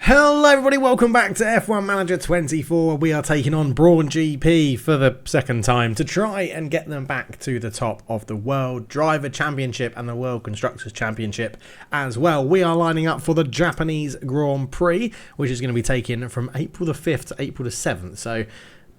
Hello everybody, welcome back to F1 Manager 24. We are taking on Brawn GP for the second time to try and get them back to the top of the World Driver Championship and the World Constructors Championship as well. We are lining up for the Japanese Grand Prix, which is going to be taken from April the 5th to April the 7th. So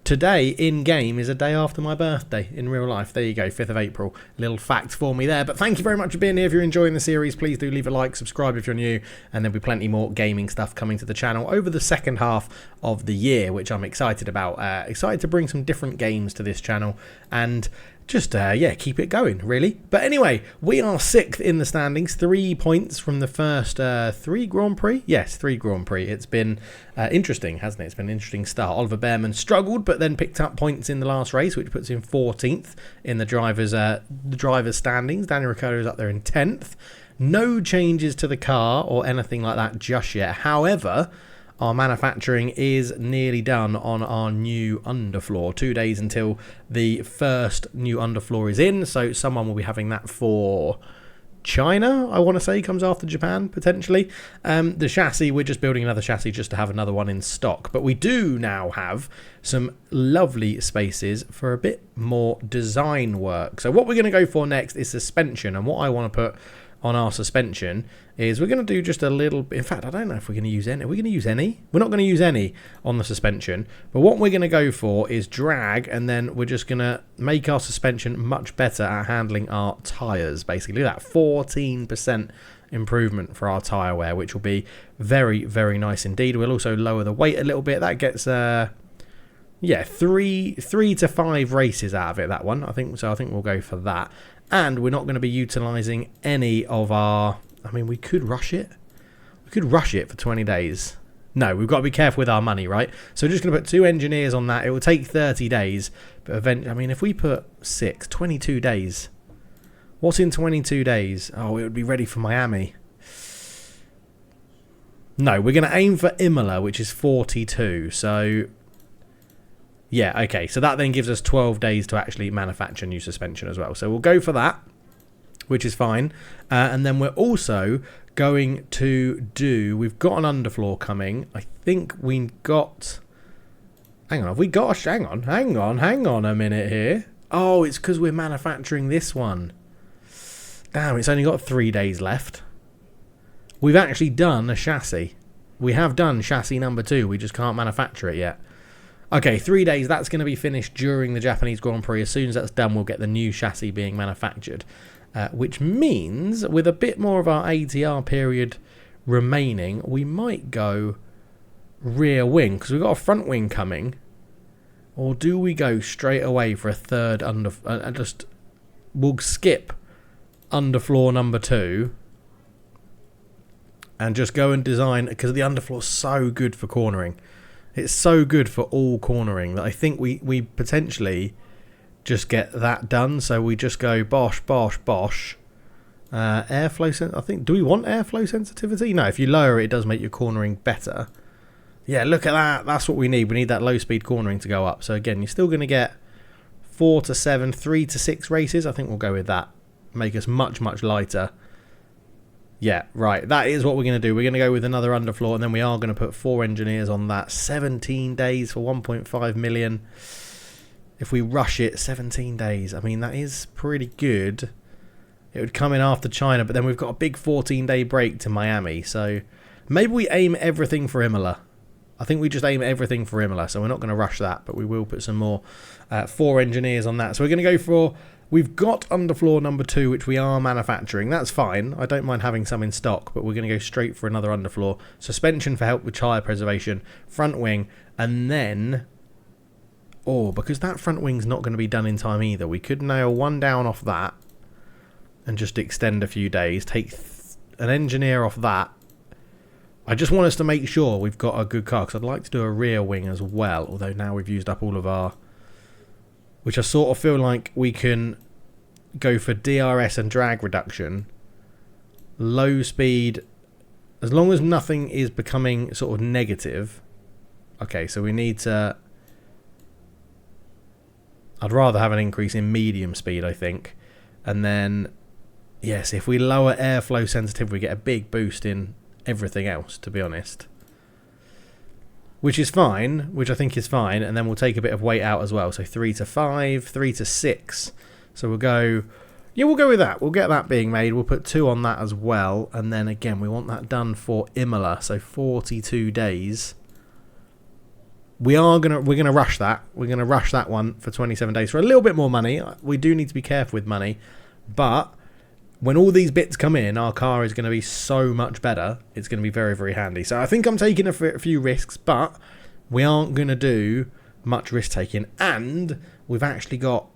today in game is a day after my birthday in real life. There you go, 5th of April. Little fact for me there. But thank you very much for being here. If you're enjoying the series, please do leave a like, subscribe if you're new, and there'll be plenty more gaming stuff coming to the channel over the second half of the year, which I'm excited about. Excited to bring some different games to this channel and just, yeah, keep it going, really. But anyway, we are 6th in the standings, 3 points from the first 3 Grand Prix. Yes, 3 Grand Prix. It's been interesting, hasn't it? It's been an interesting start. Oliver Behrman struggled, but then picked up points in the last race, which puts him 14th in the drivers' standings. Daniel Ricciardo is up there in 10th. No changes to the car or anything like that just yet. However, our manufacturing is nearly done on our new underfloor. 2 days until the first new underfloor is in, so someone will be having that for China, I want to say, comes after Japan, potentially. The chassis, we're just building another chassis just to have another one in stock. But we do now have some lovely spaces for a bit more design work. So what we're going to go for next is suspension, and what I want to put on our suspension is we're going to do just a little bit. In fact, I don't know if we're going to use any. Are we going to use any? We're not going to use any on the suspension, but what we're going to go for is drag, and then we're just going to make our suspension much better at handling our tyres, basically. Look at that, 14% improvement for our tyre wear, which will be very, very nice indeed. We'll also lower the weight a little bit. That gets yeah, three to 5 races out of it, that one. I think we'll go for that. And we're not going to be utilising any of our... I mean, we could rush it. We could rush it for 20 days. No, we've got to be careful with our money, right? So we're just going to put 2 engineers on that. It will take 30 days. But eventually, I mean, if we put 22 days. What's in 22 days? Oh, it would be ready for Miami. No, we're going to aim for Imola, which is 42. So... yeah, okay, so that then gives us 12 days to actually manufacture new suspension as well. So we'll go for that, which is fine. And then we're also going to do... we've got an underfloor coming. I think we've got... hang on, have we got a... hang on a minute here. Oh, it's because we're manufacturing this one. Damn, it's only got 3 days left. We've actually done a chassis. We have done chassis number 2. We just can't manufacture it yet. Okay, 3 days, that's going to be finished during the Japanese Grand Prix. As soon as that's done, we'll get the new chassis being manufactured. Which means, with a bit more of our ATR period remaining, we might go rear wing, because we've got a front wing coming. Or do we go straight away for a third under... we'll skip underfloor number 2. And just go and design, because the underfloor is so good for cornering. It's so good for all cornering that I think we potentially just get that done. So we just go bosh, bosh, bosh. Airflow, I think, do we want airflow sensitivity? No, if you lower it, it does make your cornering better. Yeah, look at that. That's what we need. We need that low speed cornering to go up. So again, you're still going to get 4 to 7, 3 to 6 races. I think we'll go with that. Make us much, much lighter. Yeah, right. That is what we're going to do. We're going to go with another underfloor, and then we are going to put 4 engineers on that. 17 days for 1.5 million. If we rush it, 17 days. I mean, that is pretty good. It would come in after China, but then we've got a big 14-day break to Miami. So maybe we aim everything for Imola. I think we just aim everything for Imola, so we're not going to rush that, but we will put some more 4 engineers on that. So we're going to go for... we've got underfloor number 2, which we are manufacturing. That's fine. I don't mind having some in stock, but we're going to go straight for another underfloor. Suspension for help with tyre preservation, front wing, and then... oh, because that front wing's not going to be done in time either. We could nail 1 down off that and just extend a few days. Take an engineer off that. I just want us to make sure we've got a good car, because I'd like to do a rear wing as well, although now we've used up all of our... which I sort of feel like we can go for DRS and drag reduction, low speed, as long as nothing is becoming sort of negative. Okay, so we need to... I'd rather have an increase in medium speed, I think. And then, yes, if we lower airflow sensitivity, we get a big boost in everything else, to be honest. which is fine, which I think is fine, and then we'll take a bit of weight out as well. So 3 to 5, 3 to 6. So we'll go, yeah, we'll go with that. We'll get that being made. We'll put 2 on that as well, and then again, we want that done for Imola, so 42 days. We're gonna rush that. We're gonna rush that one for 27 days for a little bit more money. We do need to be careful with money, but when all these bits come in, our car is going to be so much better. It's going to be very, very handy. So I think I'm taking a few risks, but we aren't going to do much risk taking. And we've actually got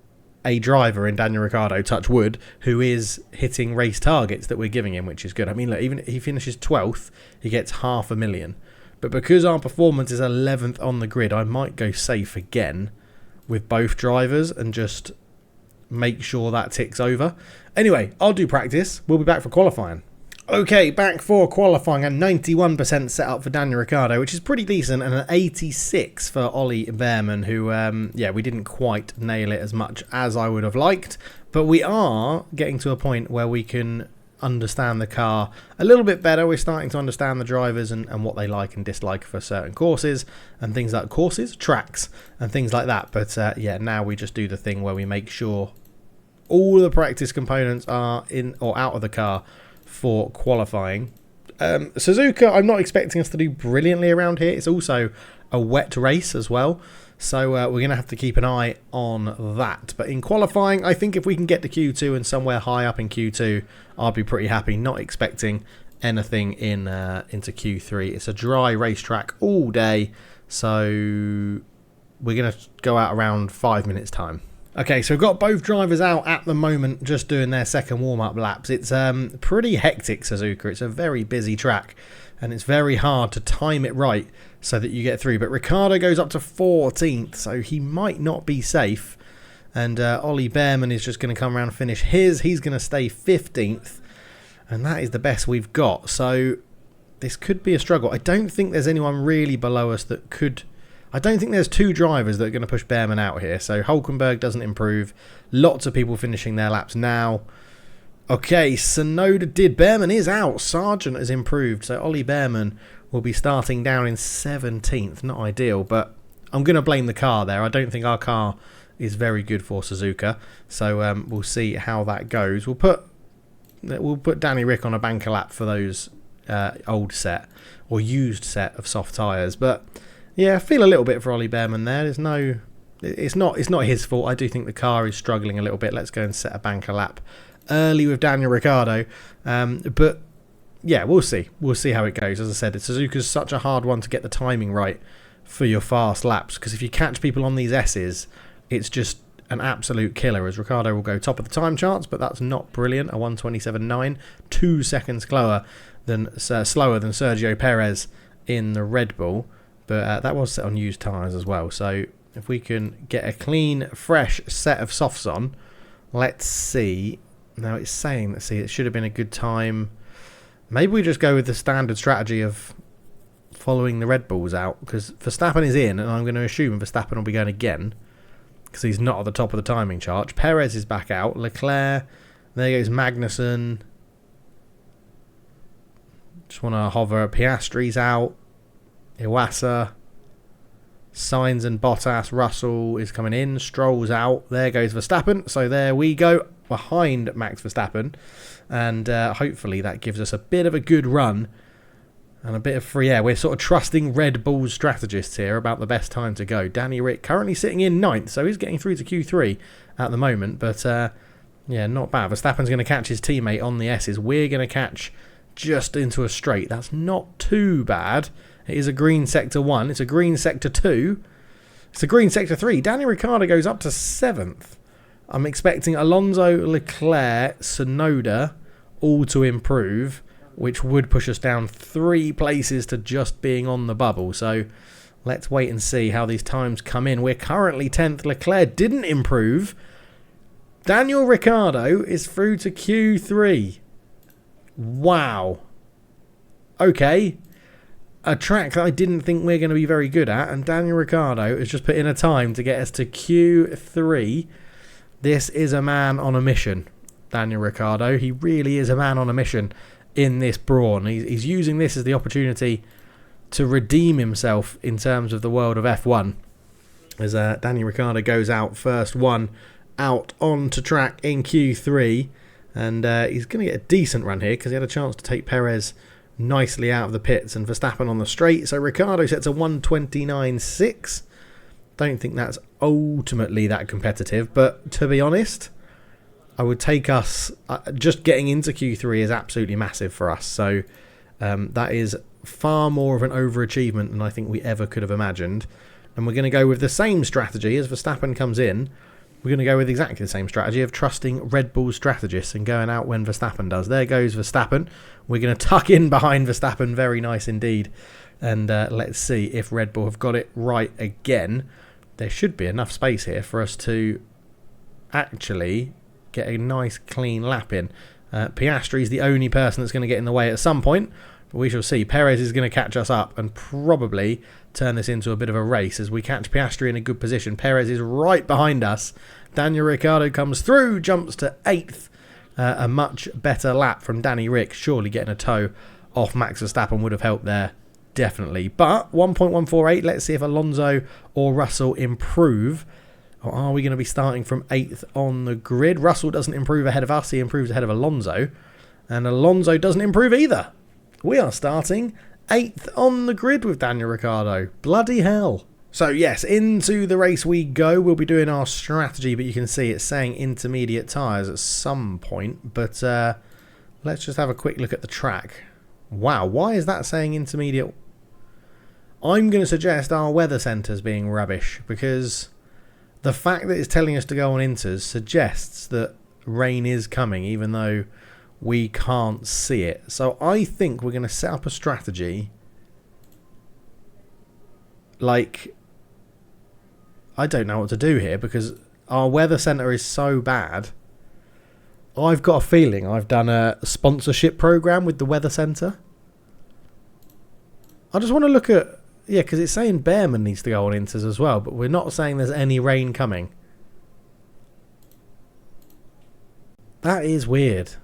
a driver in Daniel Ricciardo, touch wood, who is hitting race targets that we're giving him, which is good. I mean, look, even if he finishes 12th, he gets $500,000. But because our performance is 11th on the grid, I might go safe again with both drivers and just make sure that ticks over. Anyway, I'll do practice. We'll be back for qualifying. Okay, back for qualifying. A 91% set up for Daniel Ricciardo, which is pretty decent, and an 86 for Ollie Behrman, who, we didn't quite nail it as much as I would have liked. But we are getting to a point where we can understand the car a little bit better. We're starting to understand the drivers and what they like and dislike for certain courses and things like tracks and things like that. But now we just do the thing where we make sure all the practice components are in or out of the car for qualifying. Suzuka, I'm not expecting us to do brilliantly around here. It's also a wet race as well, so we're going to have to keep an eye on that. But in qualifying, I think if we can get to Q2 and somewhere high up in Q2, I'll be pretty happy. Not expecting anything into Q3. It's a dry racetrack all day, so we're going to go out around 5 minutes time. Okay, so we've got both drivers out at the moment just doing their second warm-up laps. It's pretty hectic, Suzuka. It's a very busy track, and it's very hard to time it right so that you get through. But Ricciardo goes up to 14th, so he might not be safe. And Ollie Behrman is just going to come around and finish his. He's going to stay 15th, and that is the best we've got. So this could be a struggle. I don't think there's anyone really below us that could... I don't think there's 2 drivers that are going to push Behrman out here. So Hulkenberg doesn't improve. Lots of people finishing their laps now. Okay, Sonoda did. Behrman is out. Sargent has improved. So Ollie Behrman will be starting down in 17th. Not ideal, but I'm going to blame the car there. I don't think our car is very good for Suzuka. So we'll see how that goes. We'll put Danny Rick on a banker lap for those old set or used set of soft tyres. But yeah, I feel a little bit for Ollie Behrman there. It's not his fault. I do think the car is struggling a little bit. Let's go and set a banker lap early with Daniel Ricciardo. But yeah, we'll see. We'll see how it goes. As I said, Suzuka's such a hard one to get the timing right for your fast laps, because if you catch people on these S's, it's just an absolute killer, as Ricciardo will go top of the time charts, but that's not brilliant. A 1:27.9, 2 seconds slower than Sergio Perez in the Red Bull. But that was set on used tyres as well. So if we can get a clean, fresh set of softs on, let's see. Now it's saying, let's see, it should have been a good time. Maybe we just go with the standard strategy of following the Red Bulls out, because Verstappen is in, and I'm going to assume Verstappen will be going again, because he's not at the top of the timing chart. Perez is back out. Leclerc, there goes Magnussen. Just want to hover. Piastri's out. Iwasa, Sainz and Bottas. Russell is coming in. Stroll's out. There goes Verstappen. So there we go, behind Max Verstappen. And hopefully that gives us a bit of a good run and a bit of free air. We're sort of trusting Red Bull's strategists here about the best time to go. Danny Rick currently sitting in 9th, so he's getting through to Q3 at the moment. But yeah, not bad. Verstappen's going to catch his teammate on the S's. We're going to catch just into a straight. That's not too bad. It is a green sector 1. It's a green sector 2. It's a green sector 3. Danny Ricciardo goes up to 7th. I'm expecting Alonso, Leclerc, Sonoda all to improve, which would push us down 3 places to just being on the bubble. So let's wait and see how these times come in. We're currently 10th. Leclerc didn't improve. Daniel Ricciardo is through to Q3. Wow. Okay. A track that I didn't think we're going to be very good at, and Daniel Ricciardo has just put in a time to get us to Q3. This is a man on a mission, Daniel Ricciardo. He really is a man on a mission in this Brawn. He's using this as the opportunity to redeem himself in terms of the world of F1, as Daniel Ricciardo goes out first one out onto track in Q3, and he's going to get a decent run here because he had a chance to take Perez nicely out of the pits and Verstappen on the straight. So Ricciardo sets a 1:29.6. Don't think that's ultimately that competitive, but to be honest, I would take us just getting into Q3 is absolutely massive for us. So that is far more of an overachievement than I think we ever could have imagined. And we're going to go with the same strategy as Verstappen comes in. We're going to go with exactly the same strategy of trusting Red Bull's strategists and going out when Verstappen does. There goes Verstappen. We're going to tuck in behind Verstappen. Very nice indeed. And let's see if Red Bull have got it right again. There should be enough space here for us to actually get a nice clean lap in. Piastri is the only person that's going to get in the way at some point. But we shall see. Perez is going to catch us up and probably turn this into a bit of a race as we catch Piastri in a good position. Perez is right behind us. Daniel Ricciardo comes through, jumps to 8th. A much better lap from Danny Rick. Surely getting a toe off Max Verstappen would have helped there, definitely. But 1.148, let's see if Alonso or Russell improve. Or are we going to be starting from 8th on the grid? Russell doesn't improve ahead of us, he improves ahead of Alonso. And Alonso doesn't improve either. We are starting 8th on the grid with Daniel Ricciardo. Bloody hell. So yes, into the race we go. We'll be doing our strategy, but you can see it's saying intermediate tyres at some point. But let's just have a quick look at the track. Wow, why is that saying intermediate? I'm going to suggest our weather centre's being rubbish, because the fact that it's telling us to go on inters suggests that rain is coming, even though we can't see it. So I think we're going to set up a strategy like, I don't know what to do here because our weather centre is so bad. I've got a feeling I've done a sponsorship program with the weather centre. I just want to look at, yeah, because it's saying Behrman needs to go on inters as well, but we're not saying there's any rain coming. That is weird.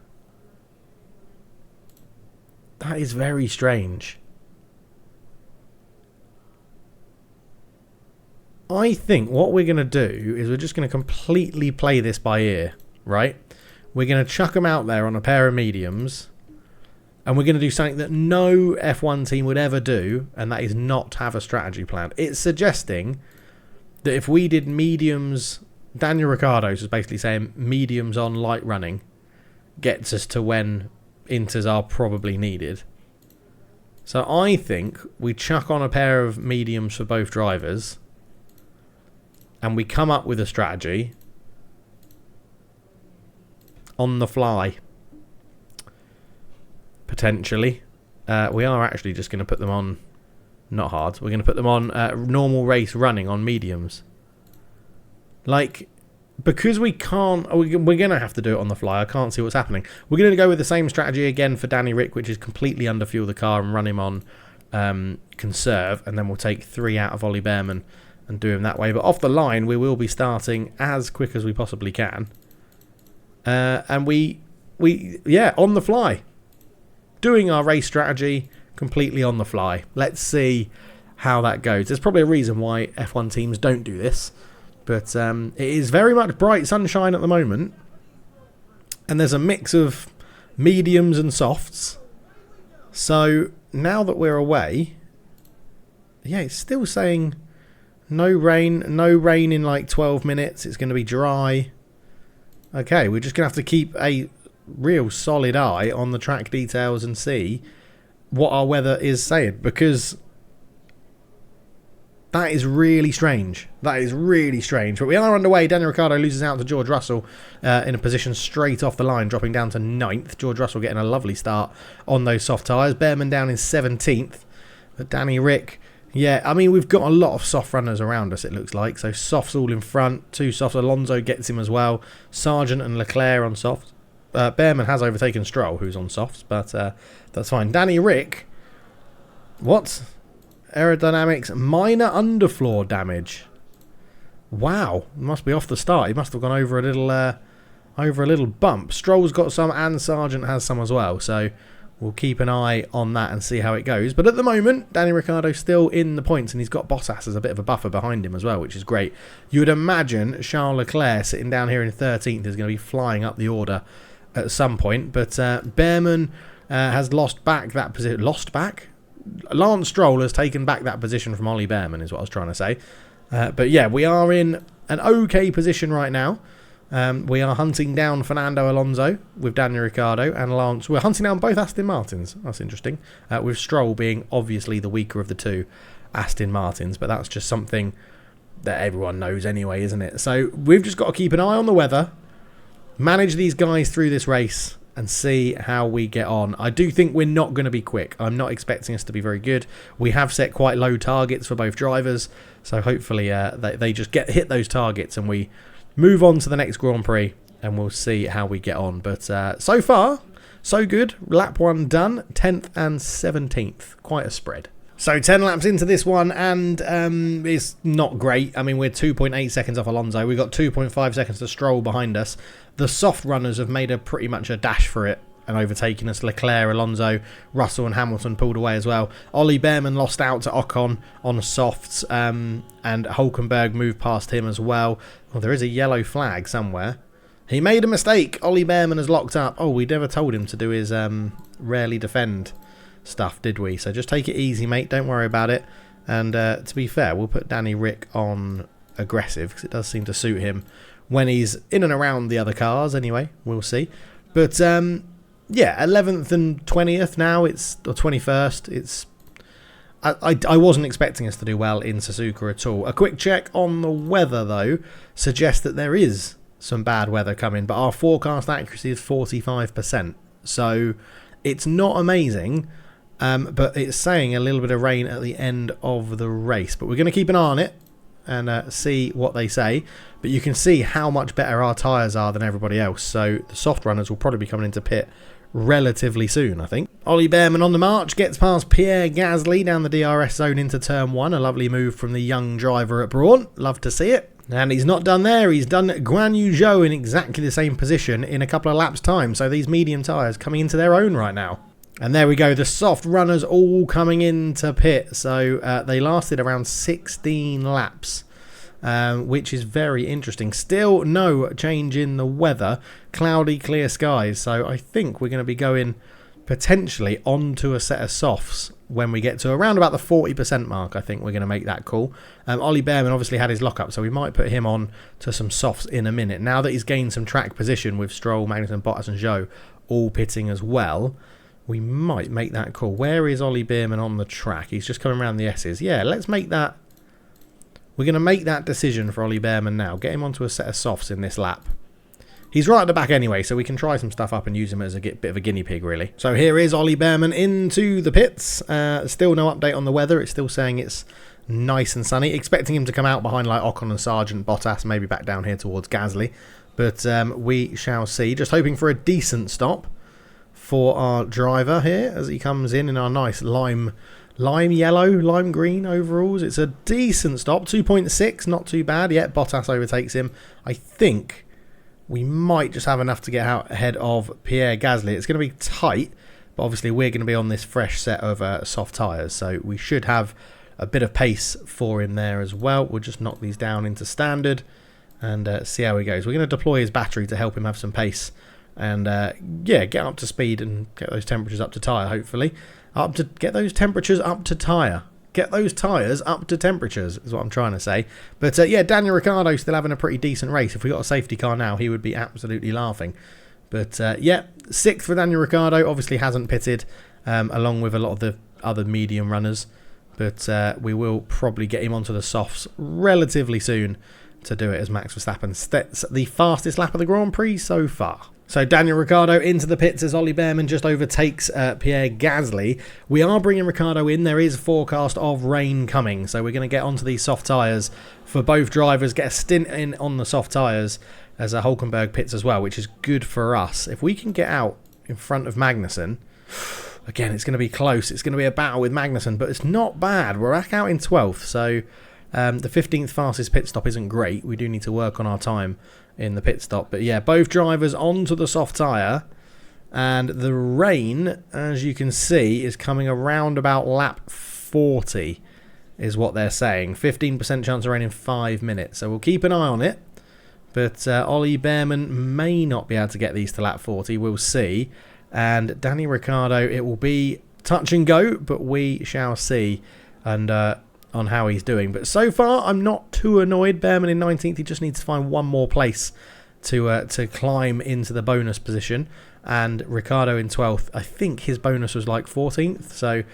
That is very strange. I think what we're going to do is we're just going to completely play this by ear, right? We're going to chuck them out there on a pair of mediums, and we're going to do something that no F1 team would ever do, and that is not have a strategy plan. It's suggesting that if we did mediums, Daniel Ricciardo's is basically saying mediums on light running gets us to when inters are probably needed. So I think we chuck on a pair of mediums for both drivers and we come up with a strategy on the fly. Potentially. We are actually just going to put them on, not hard, we're going to put them on normal race running on mediums. Like, because we can't, we're going to have to do it on the fly. I can't see what's happening. We're going to go with the same strategy again for Danny Rick, which is completely underfuel the car and run him on conserve, and then we'll take 3 out of Ollie Behrman and do him that way. But off the line, we will be starting as quick as we possibly can. And we on the fly. Doing our race strategy completely on the fly. Let's see how that goes. There's probably a reason why F1 teams don't do this. But it is very much bright sunshine at the moment. And there's a mix of mediums and softs. So now that we're away, yeah, it's still saying no rain in like 12 minutes. It's going to be dry. Okay, we're just going to have to keep a real solid eye on the track details and see what our weather is saying, because that is really strange. That is really strange. But we are underway. Daniel Ricciardo loses out to George Russell in a position straight off the line, dropping down to 9th. George Russell getting a lovely start on those soft tyres. Behrman down in 17th. But Danny Rick, yeah, I mean, we've got a lot of soft runners around us, it looks like. So softs all in front, 2 softs. Alonso gets him as well. Sargent and Leclerc on softs. Behrman has overtaken Stroll, who's on softs, but that's fine. Danny Rick, what? Aerodynamics, minor underfloor damage. Wow, must be off the start. He must have gone over a little bump. Stroll's got some, and Sargent has some as well. So we'll keep an eye on that and see how it goes. But at the moment, Danny Ricciardo's still in the points, and he's got Bottas as a bit of a buffer behind him as well, which is great. You would imagine Charles Leclerc sitting down here in 13th is going to be flying up the order at some point. But Behrman has lost back that position. Lost back? Lance Stroll has taken back that position from Ollie Behrman, is what I was trying to say. But yeah, we are in an okay position right now. We are hunting down Fernando Alonso with Daniel Ricciardo and Lance. We're hunting down both Aston Martins. That's interesting. With Stroll being obviously the weaker of the two Aston Martins. But that's just something that everyone knows anyway, isn't it? So we've just got to keep an eye on the weather, manage these guys through this race, and see how we get on. I do think we're not going to be quick. I'm not expecting us to be very good. We have set quite low targets for both drivers, so hopefully they just hit those targets and we move on to the next Grand Prix, and we'll see how we get on. But so far, so good. Lap 1 done, 10th and 17th. Quite a spread. So 10 laps into this one, and it's not great. I mean, we're 2.8 seconds off Alonso. We've got 2.5 seconds to Stroll behind us. The soft runners have made pretty much a dash for it and overtaken us. Leclerc, Alonso, Russell and Hamilton pulled away as well. Ollie Behrman lost out to Ocon on softs, and Hülkenberg moved past him as well. Well, there is a yellow flag somewhere. He made a mistake. Ollie Behrman has locked up. Oh, we never told him to do his rarely defend stuff, did we? So just take it easy, mate. Don't worry about it. And to be fair, we'll put Danny Rick on aggressive because it does seem to suit him when he's in and around the other cars. Anyway, we'll see. But yeah, 11th and 20th now. Or 21st. It's I wasn't expecting us to do well in Suzuka at all. A quick check on the weather though suggests that there is some bad weather coming, but our forecast accuracy is 45%. So it's not amazing. But it's saying a little bit of rain at the end of the race. But we're going to keep an eye on it and see what they say. But you can see how much better our tyres are than everybody else. So the soft runners will probably be coming into pit relatively soon, I think. Ollie Behrman on the march gets past Pierre Gasly down the DRS zone into turn 1. A lovely move from the young driver at Brawn. Love to see it. And he's not done there. He's done Guan Yu Zhou in exactly the same position in a couple of laps' time. So these medium tyres coming into their own right now. And there we go, the soft runners all coming into pit. So they lasted around 16 laps, which is very interesting. Still no change in the weather, cloudy, clear skies. So I think we're going to be going potentially onto a set of softs when we get to around about the 40% mark. I think we're going to make that call. Ollie Behrman obviously had his lockup, so we might put him on to some softs in a minute. Now that he's gained some track position with Stroll, Magnussen, Bottas and Zhou all pitting as well, we might make that call. Where is Ollie Behrman on the track? He's just coming around the S's. Yeah, let's make that. We're going to make that decision for Ollie Behrman now. Get him onto a set of softs in this lap. He's right at the back anyway, so we can try some stuff up and use him as a bit of a guinea pig, really. So here is Ollie Behrman into the pits. Still no update on the weather. It's still saying it's nice and sunny. Expecting him to come out behind like Ocon and Sargent, Bottas, maybe back down here towards Gasly. But we shall see. Just hoping for a decent stop for our driver here as he comes in our nice lime yellow, lime green overalls. It's a decent stop, 2.6, not too bad yet. Bottas overtakes him. I think we might just have enough to get out ahead of Pierre Gasly. It's going to be tight, but obviously we're going to be on this fresh set of soft tyres, so we should have a bit of pace for him there as well. We'll just knock these down into standard and see how he goes. We're going to deploy his battery to help him have some pace. And yeah, get up to speed and get those temperatures up to tyre, hopefully. Get those temperatures up to tyre. Get those tyres up to temperatures, is what I'm trying to say. But yeah, Daniel Ricciardo still having a pretty decent race. If we got a safety car now, he would be absolutely laughing. But yeah, 6th for Daniel Ricciardo. Obviously hasn't pitted, along with a lot of the other medium runners. But we will probably get him onto the softs relatively soon to do it as Max Verstappen sets the fastest lap of the Grand Prix so far. So Daniel Ricciardo into the pits as Ollie Behrman just overtakes Pierre Gasly. We are bringing Ricciardo in. There is a forecast of rain coming. So we're going to get onto these soft tyres for both drivers. Get a stint in on the soft tyres as a Hülkenberg pits as well, which is good for us. If we can get out in front of Magnussen, again, it's going to be close. It's going to be a battle with Magnussen, but it's not bad. We're back out in 12th. So the 15th fastest pit stop isn't great. We do need to work on our time in the pit stop. But yeah, both drivers onto the soft tyre. And the rain, as you can see, is coming around about lap 40, is what they're saying. 15% chance of rain in 5 minutes. So we'll keep an eye on it. But Ollie Bearman may not be able to get these to lap 40. We'll see. And Danny Ricciardo, it will be touch and go, but we shall see. And on how he's doing. But so far, I'm not too annoyed. Bearman in 19th. He just needs to find one more place to climb into the bonus position. And Ricciardo in 12th. I think his bonus was like 14th. So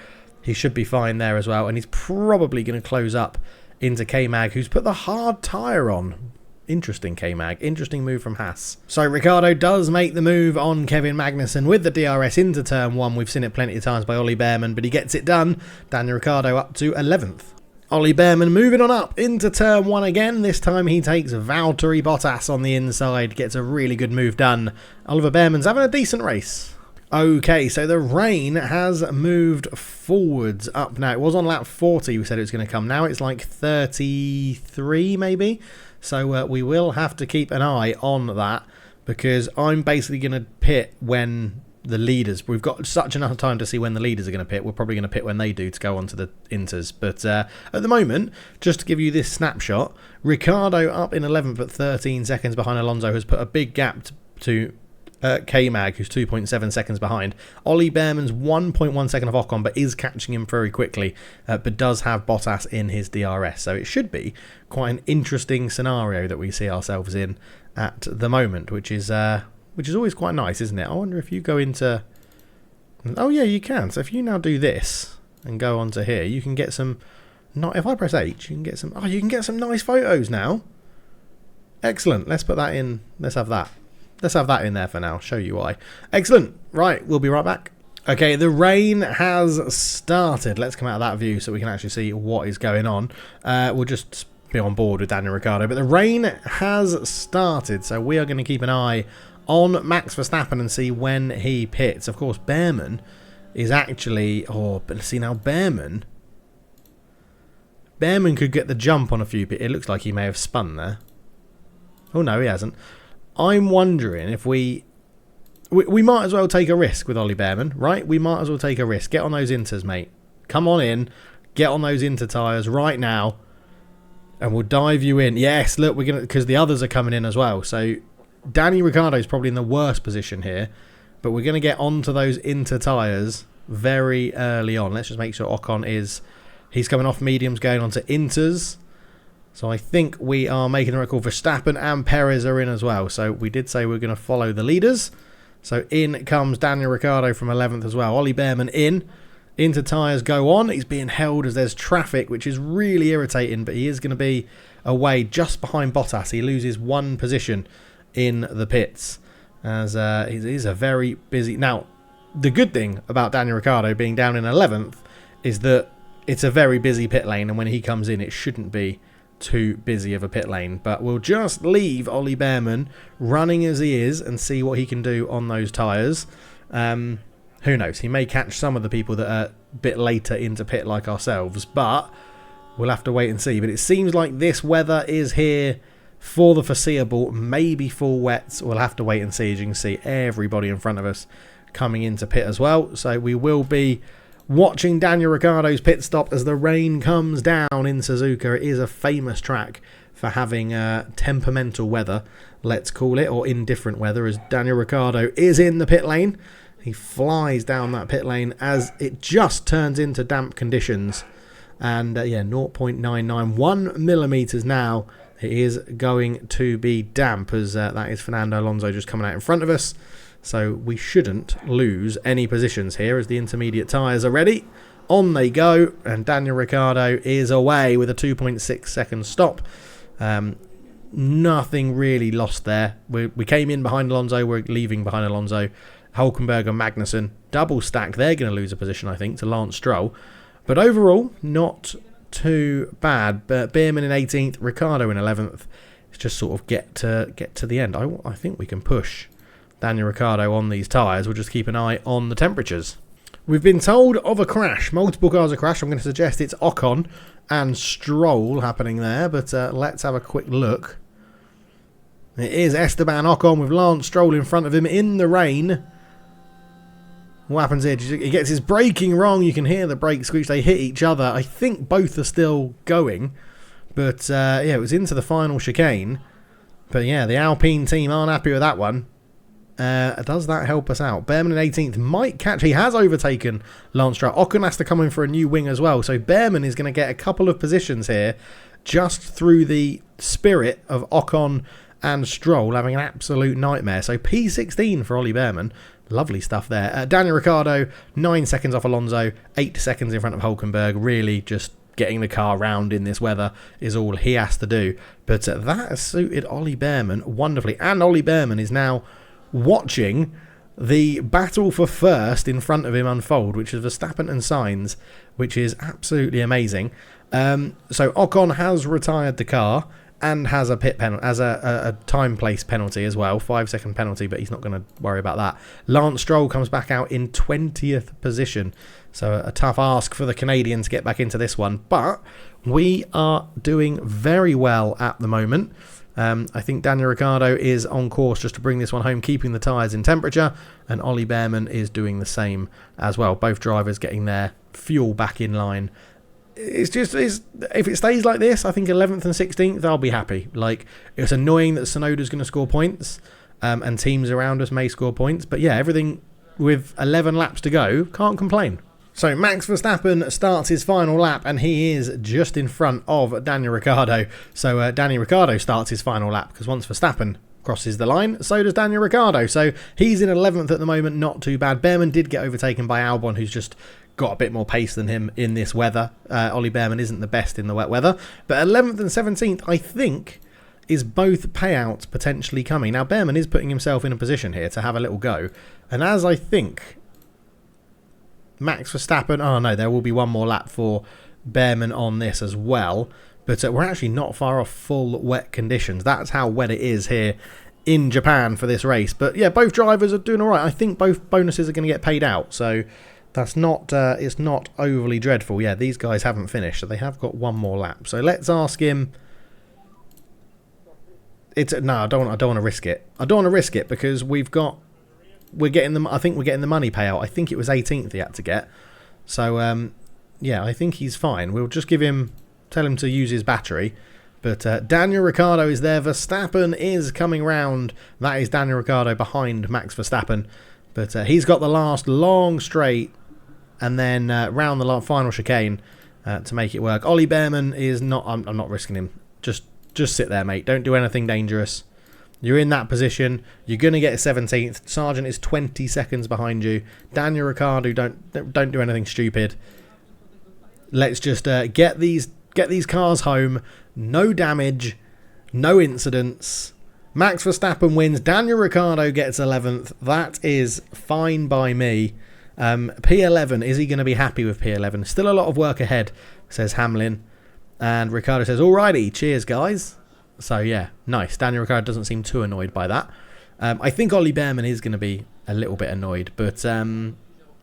he should be fine there as well. And he's probably going to close up into K-Mag, who's put the hard tyre on. Interesting, K-Mag. Interesting move from Haas. So Ricciardo does make the move on Kevin Magnussen with the DRS into turn 1. We've seen it plenty of times by Ollie Bearman, but he gets it done. Daniel Ricciardo up to 11th. Ollie Bearman moving on up into turn 1 again. This time he takes Valtteri Bottas on the inside. Gets a really good move done. Oliver Bearman's having a decent race. Okay, so the rain has moved forwards up now. It was on lap 40 we said it was going to come. Now it's like 33 maybe. So we will have to keep an eye on that, because I'm basically going to pit when the leaders... We've got such enough time to see when the leaders are going to pit. We're probably going to pit when they do to go on to the Inters. But at the moment, just to give you this snapshot, Ricciardo up in 11th but 13 seconds behind Alonso has put a big gap to K-Mag, who's 2.7 seconds behind. Ollie Bearman's 1.1 second of Ocon, but is catching him very quickly, but does have Bottas in his DRS. So it should be quite an interesting scenario that we see ourselves in at the moment, which is always quite nice, isn't it? I wonder if you go into... Oh yeah, you can. So if you now do this and go onto here, you can get some... If I press H, you can get some... Oh, you can get some nice photos now. Excellent. Let's put that in. Let's have that. Let's have that in there for now. Show you why. Excellent. Right, we'll be right back. Okay, the rain has started. Let's come out of that view so we can actually see what is going on. We'll just be on board with Daniel Ricciardo. But the rain has started, so we are going to keep an eye on Max Verstappen and see when he pits. Of course, Bearman is actually... Oh, but see now, Bearman could get the jump on a few pits. It looks like he may have spun there. Oh, no, he hasn't. I'm wondering if we might as well take a risk with Ollie Bearman, right? We might as well take a risk. Get on those Inters, mate. Come on in. Get on those Inter tyres right now. And we'll dive you in. Yes, look, we're going to... Because the others are coming in as well. So Danny Ricciardo's probably in the worst position here. But we're going to get onto those Inter tyres very early on. Let's just make sure Ocon is... He's coming off mediums, going on to Inters. So I think we are making a record. Verstappen and Perez are in as well. So we did say we're going to follow the leaders. So in comes Daniel Ricciardo from 11th as well. Ollie Bearman in. Inter tyres go on. He's being held as there's traffic, which is really irritating. But he is going to be away just behind Bottas. He loses one position in the pits, as he's a very busy... Now, the good thing about Daniel Ricciardo being down in 11th is that it's a very busy pit lane. And when he comes in, it shouldn't be too busy of a pit lane. But we'll just leave Ollie Bearman running as he is and see what he can do on those tyres. Who knows? He may catch some of the people that are a bit later into pit like ourselves, but we'll have to wait and see. But it seems like this weather is here for the foreseeable. Maybe full wets. We'll have to wait and see. As you can see, everybody in front of us coming into pit as well. So we will be watching Daniel Ricciardo's pit stop as the rain comes down in Suzuka. It is a famous track for having temperamental weather, let's call it, or indifferent weather, as Daniel Ricciardo is in the pit lane. He flies down that pit lane as it just turns into damp conditions. And yeah, 0.991 millimetres now. It is going to be damp, as that is Fernando Alonso just coming out in front of us. So we shouldn't lose any positions here as the intermediate tyres are ready. On they go, and Daniel Ricciardo is away with a 2.6 second stop. Nothing really lost there. We came in behind Alonso, we're leaving behind Alonso. Hulkenberg and Magnussen, double stack. They're going to lose a position, I think, to Lance Stroll. But overall, not too bad. But Bearman in 18th, Ricciardo in 11th. It's just sort of get to the end. I think we can push Daniel Ricciardo on these tyres. We'll just keep an eye on the temperatures. We've been told of a crash. Multiple cars have crashed. I'm going to suggest it's Ocon and Stroll happening there. But let's have a quick look. It is Esteban Ocon with Lance Stroll in front of him in the rain. What happens here? He gets his braking wrong. You can hear the brake squeak. They hit each other. I think both are still going. But, yeah, it was into the final chicane. But, yeah, the Alpine team aren't happy with that one. Does that help us out? Behrman in 18th might catch. He has overtaken Lance Stroll. Ocon has to come in for a new wing as well. So Behrman is going to get a couple of positions here just through the spirit of Ocon and Stroll having an absolute nightmare. So P16 for Ollie Behrman. Lovely stuff there. Daniel Ricciardo, 9 seconds off Alonso, 8 seconds in front of Hülkenberg. Really just getting the car round in this weather is all he has to do. But that has suited Ollie Behrman wonderfully. And Ollie Behrman is now watching the battle for first in front of him unfold, which is Verstappen and Sainz, which is absolutely amazing. So Ocon has retired the car and has a pit penalty, as a time place penalty as well, 5-second penalty, but he's not going to worry about that. Lance Stroll comes back out in 20th position, so a tough ask for the Canadian to get back into this one, but we are doing very well at the moment. I think Daniel Ricciardo is on course just to bring this one home, keeping the tyres in temperature, and Ollie Behrman is doing the same as well. Both drivers getting their fuel back in line. If it stays like this, I think 11th and 16th, I'll be happy. Like, it's annoying that Tsunoda's going to score points, and teams around us may score points, but yeah, everything with 11 laps to go, can't complain. So Max Verstappen starts his final lap, and he is just in front of Daniel Ricciardo. So Daniel Ricciardo starts his final lap, because once Verstappen crosses the line, so does Daniel Ricciardo. So he's in 11th at the moment, not too bad. Behrman did get overtaken by Albon, who's just got a bit more pace than him in this weather. Ollie Behrman isn't the best in the wet weather. But 11th and 17th, I think, is both payouts potentially coming. Now, Behrman is putting himself in a position here to have a little go. And as I think Max Verstappen... Oh, no, there will be one more lap for Behrman on this as well. But we're actually not far off full wet conditions. That's how wet it is here in Japan for this race. But, yeah, both drivers are doing all right. I think both bonuses are going to get paid out. So that's not... it's not overly dreadful. Yeah, these guys haven't finished. So they have got one more lap. So let's ask him... No, I don't want to risk it. I don't want to risk it because we're getting them. I think we're getting the money payout. I think it was 18th he had to get. So yeah, I think he's fine. We'll just tell him to use his battery. But Daniel Ricciardo is there. Verstappen is coming round. That is Daniel Ricciardo behind Max Verstappen. But he's got the last long straight and then round the final chicane to make it work. Ollie Behrman is not. I'm not risking him. Just sit there, mate. Don't do anything dangerous. You're in that position. You're going to get 17th. Sargent is 20 seconds behind you. Daniel Ricciardo, don't do anything stupid. Let's just get these cars home. No damage. No incidents. Max Verstappen wins. Daniel Ricciardo gets 11th. That is fine by me. P11, is he going to be happy with P11? Still a lot of work ahead, says Hamlin. And Ricciardo says, alrighty, cheers, guys. So, yeah, nice. Daniel Ricciardo doesn't seem too annoyed by that. I think Ollie Behrman is going to be a little bit annoyed. But,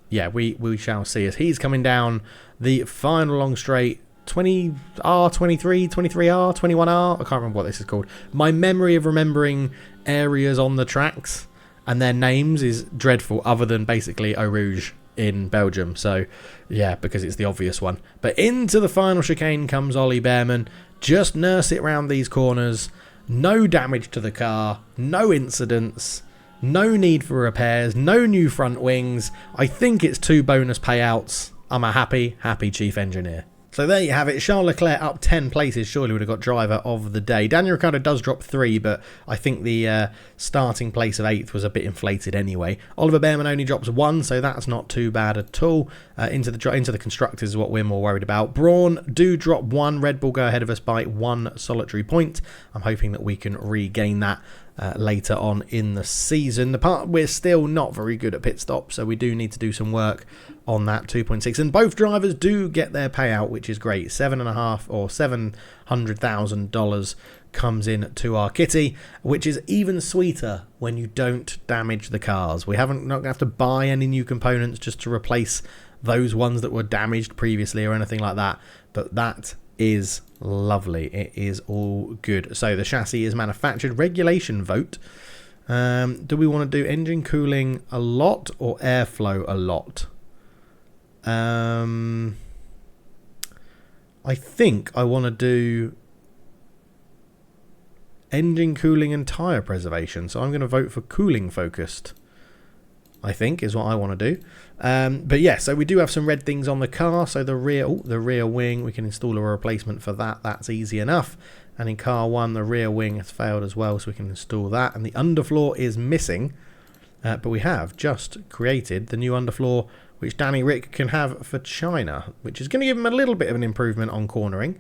yeah, we shall see as he's coming down the final long straight. 20R, 23, 23R, 21R. I can't remember what this is called. My memory of remembering areas on the tracks and their names is dreadful, other than basically Eau Rouge in Belgium. So, yeah, because it's the obvious one. But into the final chicane comes Ollie Behrman. Just nurse it round these corners. No damage to the car. No incidents. No need for repairs. No new front wings. I think it's 2 bonus payouts. I'm a happy chief engineer. So there you have it. Charles Leclerc up 10 places. Surely would have got driver of the day. Daniel Ricciardo does drop 3, but I think the starting place of 8th was a bit inflated anyway. Oliver Behrman only drops 1, so that's not too bad at all. Into the constructors is what we're more worried about. Brawn do drop 1. Red Bull go ahead of us by 1 solitary point. I'm hoping that we can regain that later on in the season. We're still not very good at pit stops, so we do need to do some work on that. 2.6, and both drivers do get their payout, which is great. $7.5 or $700,000 comes in to our kitty, which is even sweeter when you don't damage the cars. We not going to have to buy any new components just to replace those ones that were damaged previously or anything like that, but that is lovely. It is all good. So the chassis is manufactured. Regulation vote. Do we want to do engine cooling a lot or airflow a lot? I think I want to do engine cooling and tyre preservation. So I'm going to vote for cooling focused, I think, is what I want to do. But yeah, so we do have some red things on the car. So the rear wing, we can install a replacement for that. That's easy enough. And in car 1, the rear wing has failed as well, so we can install that. And the underfloor is missing, but we have just created the new underfloor, which Danny Rick can have for China, which is going to give him a little bit of an improvement on cornering.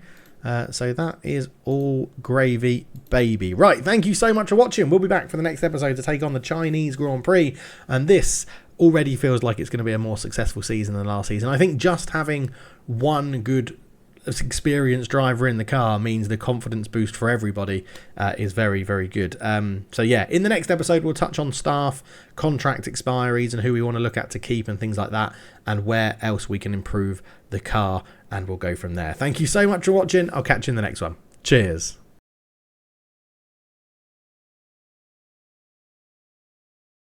So that is all gravy, baby. Right, thank you so much for watching. We'll be back for the next episode to take on the Chinese Grand Prix. And this already feels like it's going to be a more successful season than last season. I think just having one good experienced driver in the car means the confidence boost for everybody is very, very good. So yeah, in the next episode we'll touch on staff, contract expiries and who we want to look at to keep and things like that, and where else we can improve the car, and we'll go from there. Thank you so much for watching. I'll catch you in the next one. Cheers.